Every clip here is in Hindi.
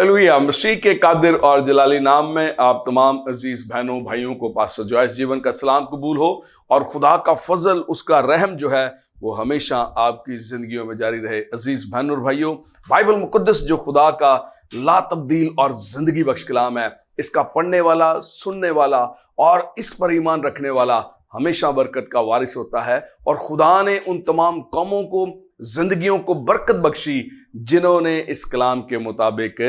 हालेलुया। मसीह के कादिर और जलाली नाम में आप तमाम अजीज बहनों भाइयों को पास्टर जॉयस जीवन का सलाम कबूल हो और खुदा का फजल, उसका रहम जो है वो हमेशा आपकी जिंदगियों में जारी रहे। अजीज बहनों और भाइयों, बाइबल मुकद्दस जो खुदा का ला तब्दील और जिंदगी बख्श कलाम है, इसका पढ़ने वाला, सुनने वाला और इस पर ईमान रखने वाला हमेशा बरकत का वारिस होता है। और खुदा ने उन तमाम कौमों को, जिंदगियों को बरकत बख्शी जिन्होंने इस कलाम के मुताबिक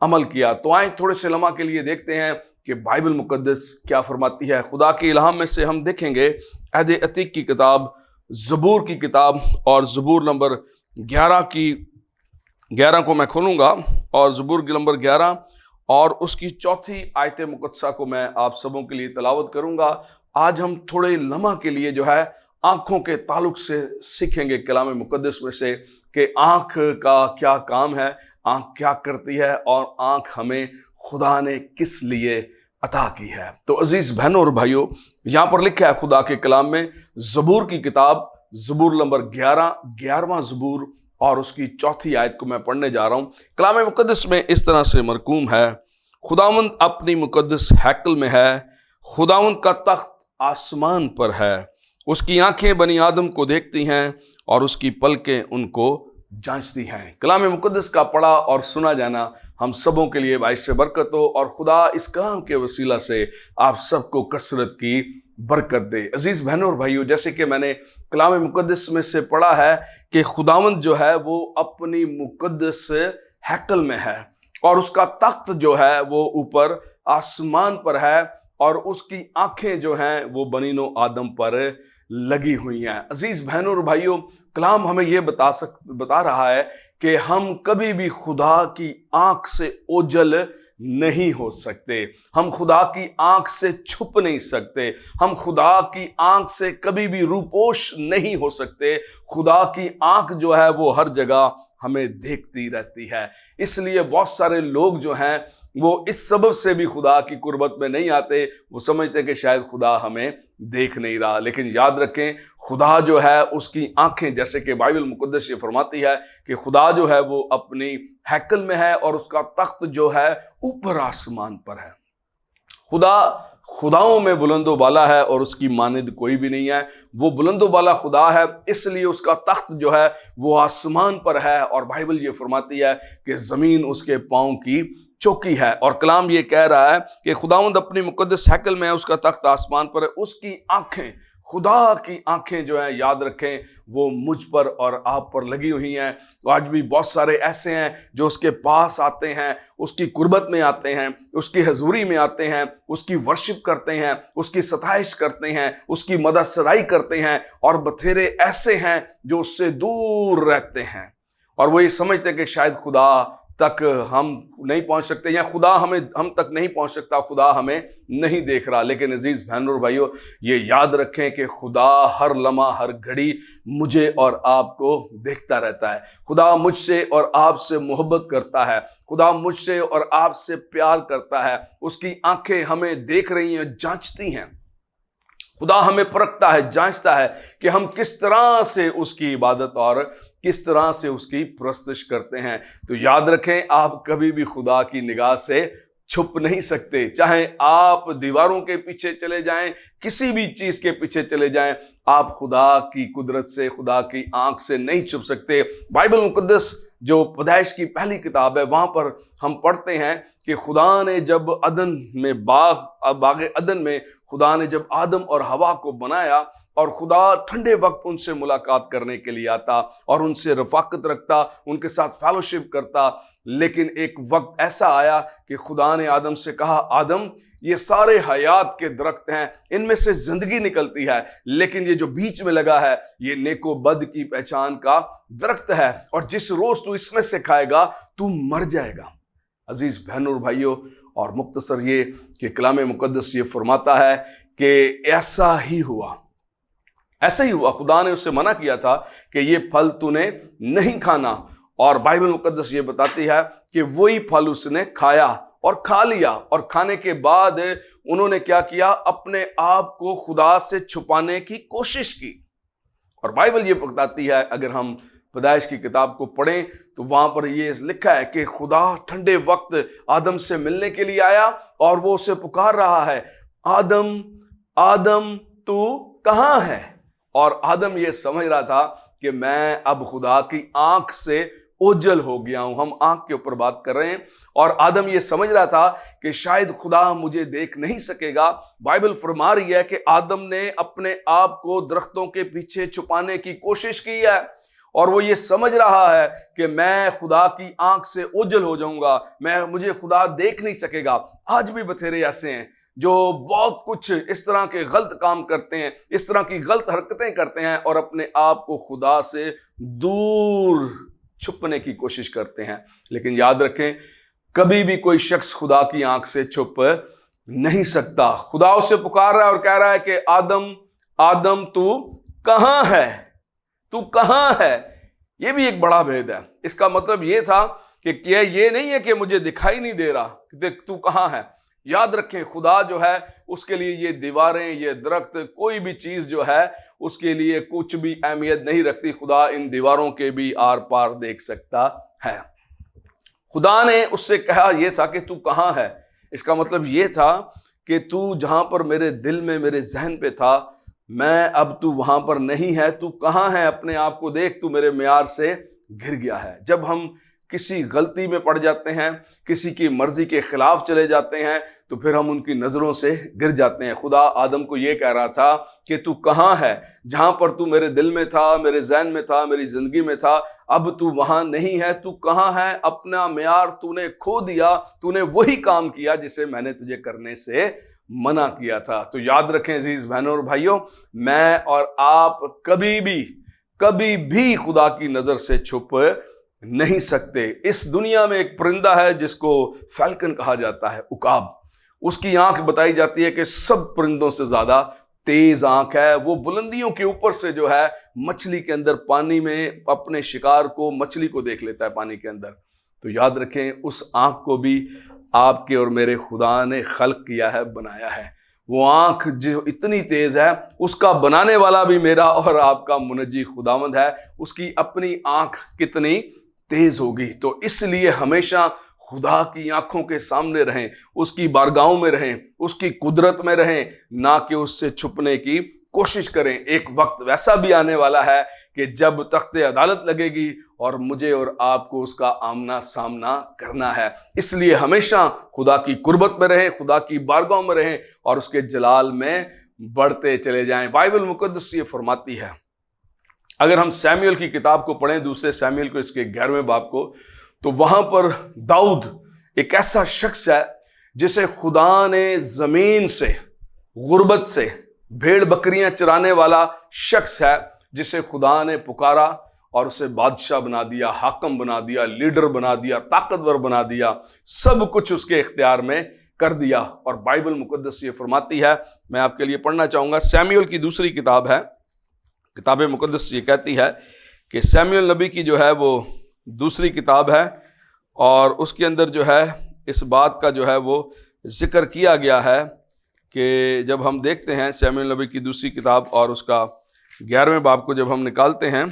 अमल किया। तो आए थोड़े से लम्हा के लिए देखते हैं कि बाइबल मुकद्दस क्या फरमाती है। खुदा के इल्हाम में से हम देखेंगे अहद अतीक की किताब, ज़बूर की किताब और ज़बूर नंबर 11 को मैं खोलूंगा और ज़बूर नंबर 11 और उसकी चौथी आयत मुकद्दसा को मैं आप सबों के लिए तलावत करूंगा। आज हम थोड़े लम्हा के लिए जो है आंखों के ताल्लुक से सीखेंगे कलाम मुकद्दस में से कि आंख का क्या काम है, आंख क्या करती है और आंख हमें खुदा ने किस लिए अता की है। तो अजीज बहनों और भाइयों, यहां पर लिखा है खुदा के कलाम में, ज़बूर की किताब, ज़बूर नंबर 11वां ज़बूर और उसकी चौथी आयत को मैं पढ़ने जा रहा हूं। कलाम मुकद्दस में इस तरह से मरकूम है, खुदावंद अपनी मुकद्दस हैकल में है, खुदावंद का तख्त आसमान पर है, उसकी आंखें बनी आदम को देखती हैं और उसकी पलकें उनको जांचती हैं। कलाम मुकद्दस का पढ़ा और सुना जाना हम सबों के लिए बाइस से बरकत हो और खुदा इस कलाम के वसीला से आप सबको कसरत की बरकत दे। अजीज बहनों और भाइयों, जैसे कि मैंने कलाम मुकद्दस में से पढ़ा है कि खुदावंद जो है वो अपनी मुकद्दस हैकल में है और उसका तख्त जो है वो ऊपर आसमान पर है और उसकी आंखें जो हैं वो बनीनो आदम पर लगी हुई हैं। अजीज बहनों और भाइयों, कलाम हमें ये बता रहा है कि हम कभी भी खुदा की आंख से ओझल नहीं हो सकते, हम खुदा की आंख से छुप नहीं सकते, हम खुदा की आंख से कभी भी रूपोश नहीं हो सकते। खुदा की आंख जो है वो हर जगह हमें देखती रहती है। इसलिए बहुत सारे लोग जो हैं वो इस सबब से भी खुदा की कुर्बत में नहीं आते, वो समझते कि शायद खुदा हमें देख नहीं रहा। लेकिन याद रखें, खुदा जो है उसकी आंखें, जैसे कि बाइबल मुकद्दस ये फरमाती है कि खुदा जो है वो अपनी हैकल में है और उसका तख्त जो है ऊपर आसमान पर है। खुदा खुदाओं में बुलंदो बाला है और उसकी मानिद कोई भी नहीं है। वो बुलंदो बाला खुदा है, इसलिए उसका तख्त जो है वो आसमान पर है और बाइबल ये फरमाती है कि जमीन उसके पांव की चौकी है। और कलाम ये कह रहा है कि खुदावंद अपनी मुकद्दस हैकल में है, उसका तख्त आसमान पर है, उसकी आंखें, खुदा की आंखें जो है, याद रखें, वो मुझ पर और आप पर लगी हुई हैं। तो आज भी बहुत सारे ऐसे हैं जो उसके पास आते हैं, उसकी कुर्बत में आते हैं, उसकी हजूरी में आते हैं, उसकी वर्शिप करते हैं, उसकी सताइश करते हैं, उसकी मदद सराई करते हैं। और बथेरे ऐसे हैं जो उससे दूर रहते हैं और वो ये समझते हैं कि शायद खुदा तक हम नहीं पहुंच सकते या खुदा हम तक नहीं पहुंच सकता, खुदा हमें नहीं देख रहा। लेकिन अजीज बहनों और भाइयों, ये याद रखें कि खुदा हर लम्हा, हर घड़ी मुझे और आपको देखता रहता है। खुदा मुझसे और आपसे मोहब्बत करता है, खुदा मुझसे और आपसे प्यार करता है। उसकी आंखें हमें देख रही हैं, जांचती हैं। खुदा हमें परखता है, जांचता है कि हम किस तरह से उसकी इबादत और किस तरह से उसकी परस्तिश करते हैं। तो याद रखें, आप कभी भी खुदा की निगाह से छुप नहीं सकते। चाहे आप दीवारों के पीछे चले जाएं, किसी भी चीज के पीछे चले जाएं, आप खुदा की कुदरत से, खुदा की आंख से नहीं छुप सकते। बाइबल मुकद्दस जो पैदाइश की पहली किताब है, वहां पर हम पढ़ते हैं कि खुदा ने जब अदन में बाग अदन में खुदा ने जब आदम और हवा को बनाया और खुदा ठंडे वक्त उनसे मुलाकात करने के लिए आता और उनसे रफाकत रखता, उनके साथ फेलोशिप करता। लेकिन एक वक्त ऐसा आया कि खुदा ने आदम से कहा, आदम, ये सारे हयात के दरख्त हैं, इनमें से जिंदगी निकलती है, लेकिन ये जो बीच में लगा है ये नेको बद की पहचान का दरख्त है और जिस रोज तू इसमें से खाएगा तू मर जाएगा। अजीज बहनों और भाइयों, और मुख्तसर ये कि कलाम मुकद्दस ये फरमाता है कि ऐसा ही हुआ। खुदा ने उससे मना किया था कि ये फल तूने नहीं खाना, और बाइबल मुकद्दस ये बताती है कि वही फल उसने खाया और खा लिया। और खाने के बाद उन्होंने क्या किया, अपने आप को खुदा से छुपाने की कोशिश की। और बाइबल ये बताती है, अगर हम पैदाइश की किताब को पढ़ें तो वहां पर ये लिखा है कि खुदा ठंडे वक्त आदम से मिलने के लिए आया और वो उसे पुकार रहा है, आदम आदम तू कहां है। और आदम ये समझ रहा था कि मैं अब खुदा की आंख से ओझल हो गया हूं। हम आंख के ऊपर बात कर रहे हैं। और आदम ये समझ रहा था कि शायद खुदा मुझे देख नहीं सकेगा। बाइबल फरमा रही है कि आदम ने अपने आप को दरख्तों के पीछे छुपाने की कोशिश की है और वो ये समझ रहा है कि मैं खुदा की आंख से ओझल हो जाऊंगा, मुझे खुदा देख नहीं सकेगा। आज भी बथेरे ऐसे हैं जो बहुत कुछ इस तरह के गलत काम करते हैं, इस तरह की गलत हरकतें करते हैं और अपने आप को खुदा से दूर छुपने की कोशिश करते हैं। लेकिन याद रखें, कभी भी कोई शख्स खुदा की आंख से छुप नहीं सकता। खुदा उसे पुकार रहा है और कह रहा है कि आदम आदम तू कहां है, तू कहां है। यह भी एक बड़ा भेद है। इसका मतलब यह था कि ये नहीं है कि मुझे दिखाई नहीं दे रहा, देख तू कहां है। याद रखें, खुदा जो है उसके लिए ये दीवारें, ये दरख्त, कोई भी चीज जो है उसके लिए कुछ भी अहमियत नहीं रखती। खुदा इन दीवारों के भी आर पार देख सकता है। खुदा ने उससे कहा यह था कि तू कहां है। इसका मतलब यह था कि तू जहां पर मेरे दिल में, मेरे जहन पे था, मैं अब तू वहां पर नहीं है। तू कहां है, अपने आप को देख, तू मेरे म्यार से घिर गया है। जब हम किसी गलती में पड़ जाते हैं, किसी की मर्जी के खिलाफ चले जाते हैं, तो फिर हम उनकी नजरों से गिर जाते हैं। खुदा आदम को यह कह रहा था कि तू कहां है, जहां पर तू मेरे दिल में था, मेरे ज़हन में था, मेरी जिंदगी में था, अब तू वहां नहीं है। तू कहां है, अपना म्यार तूने खो दिया, तूने वही काम किया जिसे मैंने तुझे करने से मना किया था। तो याद रखें अजीज बहनों और भाइयों, मैं और आप कभी भी खुदा की नजर से छुप नहीं सकते। इस दुनिया में एक परिंदा है जिसको फैल्कन कहा जाता है, उकाब। उसकी आंख बताई जाती है कि सब परिंदों से ज्यादा तेज आंख है। वो बुलंदियों के ऊपर से जो है मछली के अंदर, पानी में अपने शिकार को, मछली को देख लेता है पानी के अंदर। तो याद रखें, उस आंख को भी आपके और मेरे खुदा ने खल्क किया है, बनाया है। वो आंख जो इतनी तेज है, उसका बनाने वाला भी मेरा और आपका मुनज्जी खुदावंद है। उसकी अपनी आंख कितनी तेज होगी। तो इसलिए हमेशा खुदा की आंखों के सामने रहें, उसकी बारगाहों में रहें, उसकी कुदरत में रहें, ना कि उससे छुपने की कोशिश करें। एक वक्त वैसा भी आने वाला है कि जब तख्ते अदालत लगेगी और मुझे और आपको उसका आमना सामना करना है। इसलिए हमेशा खुदा की कुर्बत में रहें, खुदा की बारगाहों में रहें और उसके जलाल में बढ़ते चले जाएं। बाइबल मुकद्दस ये फरमाती है, अगर हम सैमुएल की किताब को पढ़ें, दूसरे सैमुएल को, इसके 11वें बाब को, तो वहां पर दाऊद एक ऐसा शख्स है जिसे खुदा ने जमीन से, गुर्बत से, भेड़ बकरियां चराने वाला शख्स है जिसे खुदा ने पुकारा और उसे बादशाह बना दिया, हाकम बना दिया, लीडर बना दिया, ताकतवर बना दिया, सब कुछ उसके इख्तियार में कर दिया। और बाइबल मुकद्दस ये फरमाती है, मैं आपके लिए पढ़ना चाहूंगा। सैमुएल की दूसरी किताब है, किताब मुकद्दस ये कहती है कि सैमुएल नबी की जो है वो दूसरी किताब है और उसके अंदर जो है इस बात का जो है वो जिक्र किया गया है कि जब हम देखते हैं सैमुएल नबी की दूसरी किताब और उसका 11वें बाब को जब हम निकालते हैं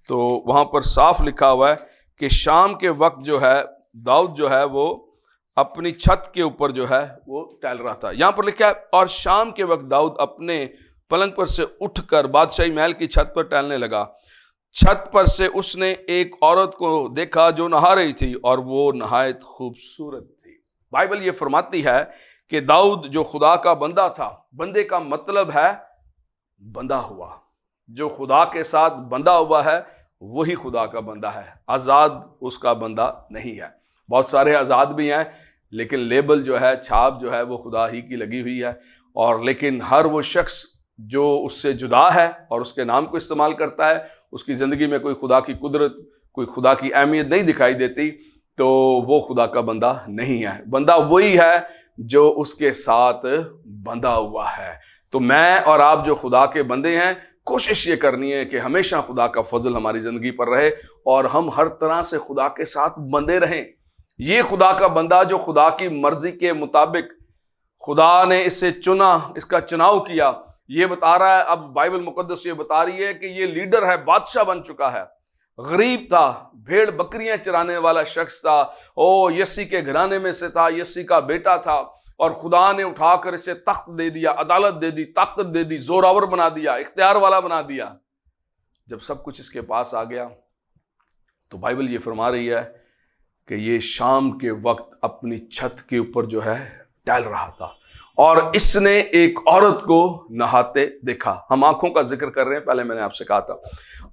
तो वहाँ पर साफ लिखा हुआ है कि शाम के वक्त जो है दाऊद जो है वो अपनी छत के ऊपर जो है वो टहल रहा था। यहाँ पर लिखा है, और शाम के वक्त दाऊद अपने पलंग पर से उठकर बादशाही महल की छत पर टहलने लगा। छत पर से उसने एक औरत को देखा जो नहा रही थी और वो नहायत खूबसूरत थी। बाइबल ये फरमाती है कि दाऊद जो खुदा का बंदा था, बंदे का मतलब है बंधा हुआ, जो खुदा के साथ बंधा हुआ है वही खुदा का बंदा है, आज़ाद उसका बंदा नहीं है। बहुत सारे आज़ाद भी हैं लेकिन लेबल जो है, छाप जो है वो खुदा ही की लगी हुई है। और लेकिन हर वो शख्स जो उससे जुदा है और उसके नाम को इस्तेमाल करता है, उसकी ज़िंदगी में कोई खुदा की कुदरत, कोई खुदा की अहमियत नहीं दिखाई देती, तो वो खुदा का बंदा नहीं है। बंदा वही है जो उसके साथ बंधा हुआ है। तो मैं और आप जो खुदा के बंदे हैं, कोशिश ये करनी है कि हमेशा खुदा का फजल हमारी ज़िंदगी पर रहे और हम हर तरह से खुदा के साथ बंधे रहें। ये खुदा का बंदा जो खुदा की मर्जी के मुताबिक खुदा ने इसे चुना, इसका चुनाव किया, ये बता रहा है, अब बाइबल मुकद्दस ये बता रही है कि ये लीडर है, बादशाह बन चुका है, गरीब था, भेड़ बकरियां चराने वाला शख्स था। ओ यसी के घराने में से था, यसी का बेटा था, और खुदा ने उठाकर इसे तख्त दे दिया, अदालत दे दी, ताकत दे दी, जोरावर बना दिया, इख्तियार वाला बना दिया। जब सब कुछ इसके पास आ गया तो बाइबल ये फरमा रही है कि ये शाम के वक्त अपनी छत के ऊपर जो है टहल रहा था और इसने एक औरत को नहाते देखा। हम आंखों का जिक्र कर रहे हैं, पहले मैंने आपसे कहा था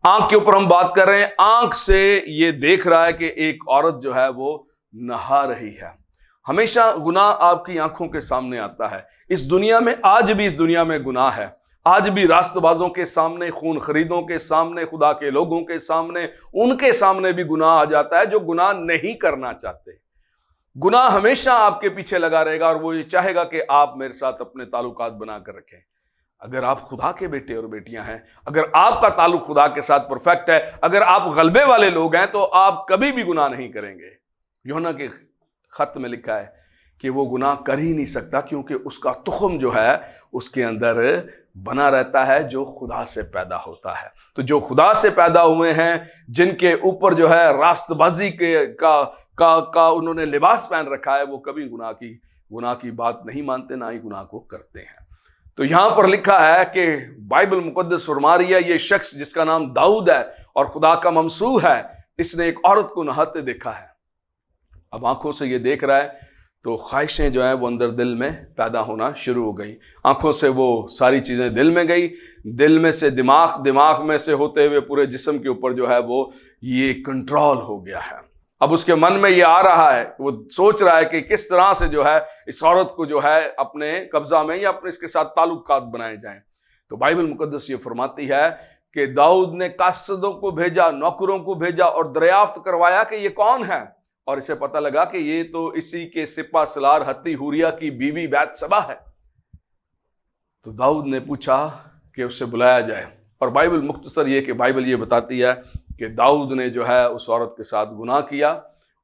आंख के ऊपर हम बात कर रहे हैं। आंख से ये देख रहा है कि एक औरत जो है वो नहा रही है। हमेशा गुनाह आपकी आंखों के सामने आता है। इस दुनिया में, आज भी इस दुनिया में गुनाह है। आज भी रास्तबाजों के सामने, खून खरीदों के सामने, खुदा के लोगों के सामने, उनके सामने भी गुनाह आ जाता है जो गुनाह नहीं करना चाहते। गुनाह हमेशा आपके पीछे लगा रहेगा और वो ये चाहेगा कि आप मेरे साथ अपने ताल्लुकात बनाकर रखें। अगर आप खुदा के बेटे और बेटियां हैं, अगर आपका ताल्लुक खुदा के साथ परफेक्ट है, अगर आप गलबे वाले लोग हैं, तो आप कभी भी गुनाह नहीं करेंगे। यूहन्ना के खत में लिखा है कि वो गुनाह कर ही नहीं सकता क्योंकि उसका तुखम जो है उसके अंदर बना रहता है जो खुदा से पैदा होता है। तो जो खुदा से पैदा हुए हैं, जिनके ऊपर जो है रास्तबाजी का उन्होंने लिबास पहन रखा है, वो कभी गुनाह की बात नहीं मानते, ना ही गुनाह को करते हैं। तो यहां पर लिखा है कि बाइबल मुकद्दस फरमा रही है, ये शख्स जिसका नाम दाऊद है और खुदा का ममसूह है, इसने एक औरत को नहाते देखा है। अब आंखों से ये देख रहा है तो ख्वाहिशें जो है वो अंदर दिल में पैदा होना शुरू हो गई। आंखों से वो सारी चीजें दिल में गई, दिल में से दिमाग, दिमाग में से होते हुए पूरे जिस्म के ऊपर जो है वो ये कंट्रोल हो गया है। अब उसके मन में ये आ रहा है, वो सोच रहा है कि किस तरह से जो है इस औरत को जो है अपने कब्जा में या अपने इसके साथ ताल्लुकात बनाए जाएं। तो बाइबल मुकद्दस ये फरमाती है कि दाऊद ने कासदों को भेजा, नौकरों को भेजा और दरियाफ्त करवाया कि ये कौन है, और इसे पता लगा कि ये तो इसी के सिपा सलार हत्ती हुरिया की बीवी बैतशबा है। तो दाऊद ने पूछा कि उसे बुलाया जाए, और बाइबल मुख्तसर ये कि बाइबल ये बताती है कि दाऊद ने जो है उस औरत के साथ गुनाह किया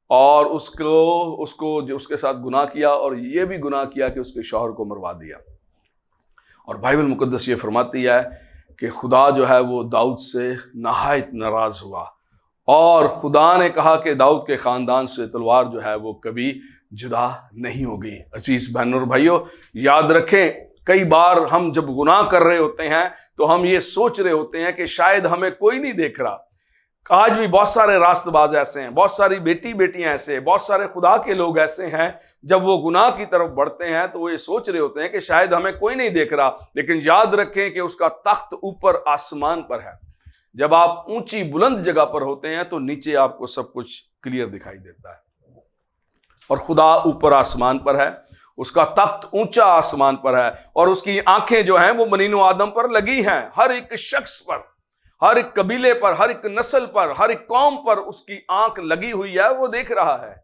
और उसको जो उसके साथ गुनाह किया और ये भी गुनाह किया कि उसके शौहर को मरवा दिया। और बाइबल मुकद्दस ये फरमाती है कि खुदा जो है वो दाऊद से नहायत नाराज हुआ और खुदा ने कहा कि दाऊद के ख़ानदान से तलवार जो है वो कभी जुदा नहीं होगी। अजीज़ बहनों और भाइयों, याद रखें, कई बार हम जब गुनाह कर रहे होते हैं तो हम ये सोच रहे होते हैं कि शायद हमें कोई नहीं देख रहा। आज भी बहुत सारे रास्तबाज ऐसे हैं, बहुत सारी बेटियां ऐसे हैं, बहुत सारे खुदा के लोग ऐसे हैं, जब वो गुनाह की तरफ बढ़ते हैं तो वो ये सोच रहे होते हैं कि शायद हमें कोई नहीं देख रहा। लेकिन याद रखें कि उसका तख्त ऊपर आसमान पर है। जब आप ऊंची बुलंद जगह पर होते हैं तो नीचे आपको सब कुछ क्लियर दिखाई देता है, और खुदा ऊपर आसमान पर है, उसका तख्त ऊंचा आसमान पर है, और उसकी आंखें जो हैं वो बनीनो आदम पर लगी हैं। हर एक शख्स पर, हर एक कबीले पर, हर एक नस्ल पर, हर एक कौम पर उसकी आंख लगी हुई है। वो देख रहा है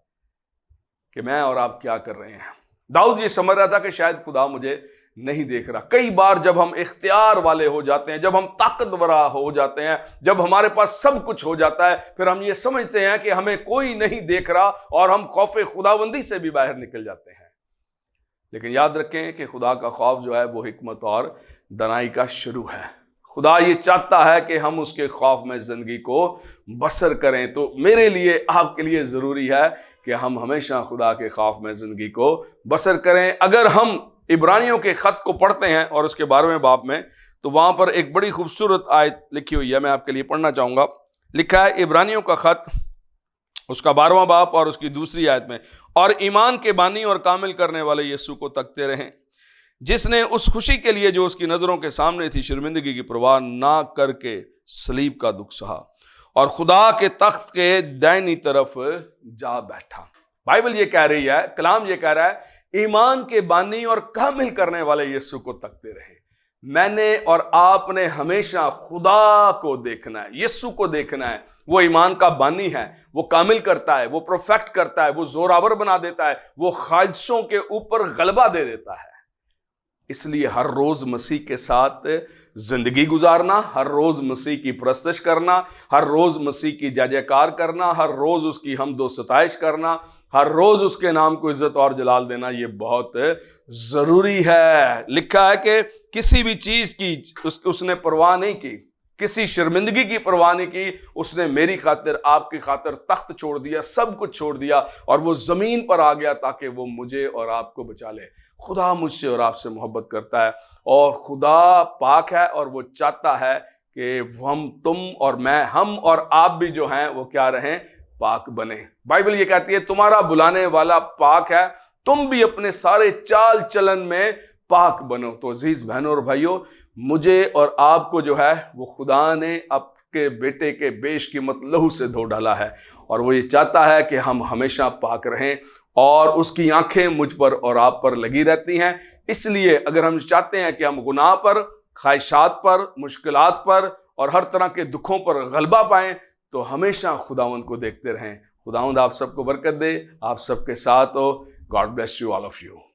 कि मैं और आप क्या कर रहे हैं। दाऊद ये समझ रहा था कि शायद खुदा मुझे नहीं देख रहा। कई बार जब हम इख्तियार वाले हो जाते हैं, जब हम ताकतवर हो जाते हैं, जब हमारे पास सब कुछ हो जाता है, फिर हम ये समझते हैं कि हमें कोई नहीं देख रहा और हम खौफे खुदाबंदी से भी बाहर निकल जाते हैं। लेकिन याद रखें कि खुदा का खौफ जो है वो हिकमत और दनाई का शुरू है। खुदा ये चाहता है कि हम उसके खौफ में जिंदगी को बसर करें। तो मेरे लिए, आपके लिए ज़रूरी है कि हम हमेशा खुदा के खौफ में जिंदगी को बसर करें। अगर हम इब्रानियों के खत को पढ़ते हैं और उसके 12वें बाब में, तो वहां पर एक बड़ी खूबसूरत आयत लिखी हुई है, मैं आपके लिए पढ़ना चाहूंगा। लिखा है इब्रानियों का खत, उसका 12वां बाब और उसकी दूसरी आयत में, और ईमान के बानी और कामिल करने वाले यीशु को तकते रहें, जिसने उस खुशी के लिए जो उसकी नजरों के सामने थी शर्मिंदगी की परवाह ना करके सलीब का दुख सहा और खुदा के तख्त के दाहिनी तरफ जा बैठा। बाइबल ये कह रही है, कलाम ये कह रहा है, ईमान के बानी और कामिल करने वाले यीशु को तकते रहे। मैंने और आपने हमेशा खुदा को देखना है, यीशु को देखना है। वो ईमान का बानी है, वो कामिल करता है, वो परफेक्ट करता है, वो जोरावर बना देता है, वो ख्वाहिशों के ऊपर गलबा दे देता है। इसलिए हर रोज मसीह के साथ जिंदगी गुजारना, हर रोज मसीह की परस्तिश करना, हर रोज मसीह की जय जयकार करना, हर रोज उसकी हमदो सताइश करना, हर रोज उसके नाम को इज्जत और जलाल देना, ये बहुत जरूरी है। लिखा है कि किसी भी चीज की उसने परवाह नहीं की, किसी शर्मिंदगी की परवाह नहीं की। उसने मेरी खातिर, आपकी खातिर तख्त छोड़ दिया, सब कुछ छोड़ दिया और वो ज़मीन पर आ गया ताकि वो मुझे और आपको बचा ले। खुदा मुझसे और आपसे मोहब्बत करता है और खुदा पाक है और वो चाहता है कि हम, तुम और मैं, हम और आप भी जो हैं वो क्या रहें, पाक बने। बाइबल ये कहती है तुम्हारा बुलाने वाला पाक है, तुम भी अपने सारे चाल चलन में पाक बनो। तो अजीज बहनों और भाइयों, मुझे और आपको जो है वो खुदा ने आपके बेटे के बेशकीमत लहू से धो डाला है और वो ये चाहता है कि हम हमेशा पाक रहें और उसकी आंखें मुझ पर और आप पर लगी रहती हैं। इसलिए अगर हम चाहते हैं कि हम गुनाह पर, ख्वाहिशात पर, मुश्किलात पर और हर तरह के दुखों पर गलबा पाएं तो हमेशा खुदावंद को देखते रहें। खुदावंद आप सबको बरकत दे, आप सबके साथ हो। God bless you, all of you.